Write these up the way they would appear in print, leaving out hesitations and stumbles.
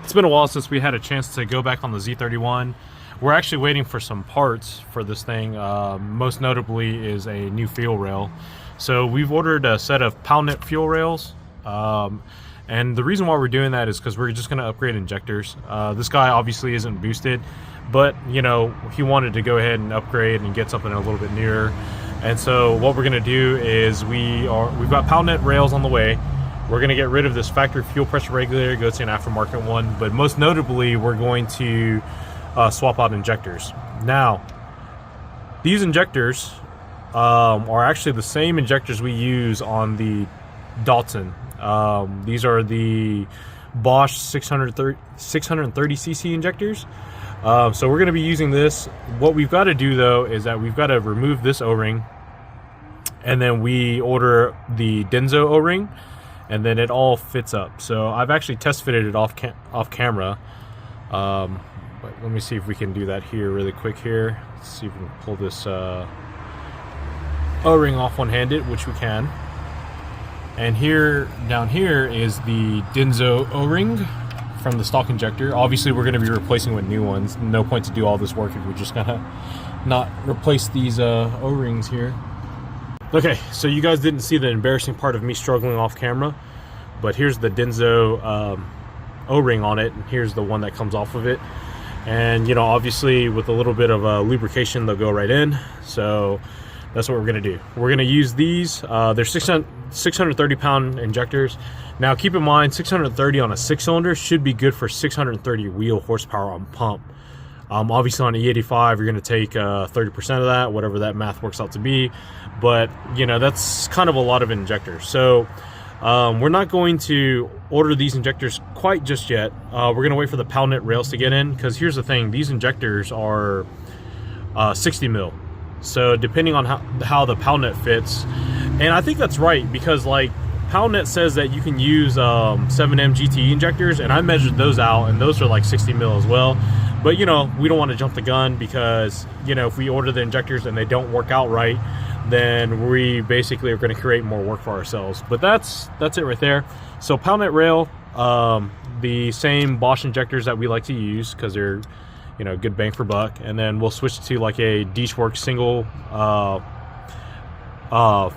It's been a while since we had a chance to go back on the Z31. We're actually waiting for some parts for this thing. Most notably is a new fuel rail. So we've ordered a set of Pownet fuel rails. And the reason why we're doing that is because we're just going to upgrade injectors. This guy obviously isn't boosted, but you know, he wanted to go ahead and upgrade and get something a little bit newer. And so what we're going to do is we've got Pownet rails on the way. We're going to get rid of this factory fuel pressure regulator, go to an aftermarket one, but most notably we're going to swap out injectors. Now, these injectors are actually the same injectors we use on the Datsun. These are the Bosch 630cc injectors. So we're going to be using this. What we've got to do though is that we've got to remove this O-ring, and then we order the Denso O-ring, and then it all fits up. So I've actually test fitted it off camera. But let me see if we can do that here really quick here. Let's see if we can pull this O-ring off one-handed, which we can. And here, down here is the Denso O-ring from the stock injector. Obviously we're going to be replacing with new ones. No point to do all this work if we're just gonna not replace these O-rings here. Okay, so you guys didn't see the embarrassing part of me struggling off camera, but here's the Denso O-ring on it, and here's the one that comes off of it. And you know, obviously with a little bit of lubrication, they'll go right in. So that's what we're gonna do. We're gonna use these. They're 630 pound injectors. Now keep in mind, 630 on a 6-cylinder should be good for 630 wheel horsepower on pump. Obviously on E85 you're going to take 30% of that, whatever that math works out to be, but you know, that's kind of a lot of injectors. So we're not going to order these injectors quite just yet. We're going to wait for the Pownet rails to get in, because here's the thing, these injectors are 60 mil. So depending on how the Pownet fits, and I think that's right, because like Pownet says that you can use 7M GTE injectors, and I measured those out, and those are like 60 mil as well. But you know, we don't want to jump the gun, because you know, if we order the injectors and they don't work out right, then we basically are going to create more work for ourselves. But that's it right there. So Pownet rail, the same Bosch injectors that we like to use, because they're, you know, good bang for buck. And then we'll switch to like a Deechworks single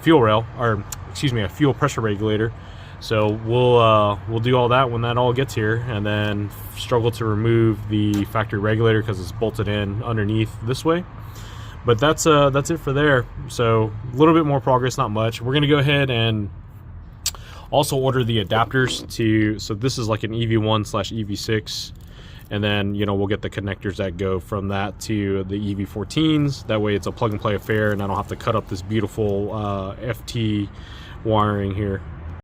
fuel rail, or excuse me, a fuel pressure regulator. So we'll do all that when that all gets here, and then struggle to remove the factory regulator because it's bolted in underneath this way. But that's it for there. So a little bit more progress, not much. We're gonna go ahead and also order the adapters to, so this is like an EV1/EV6, and then you know, we'll get the connectors that go from that to the EV14s. That way it's a plug and play affair, and I don't have to cut up this beautiful FT wiring here.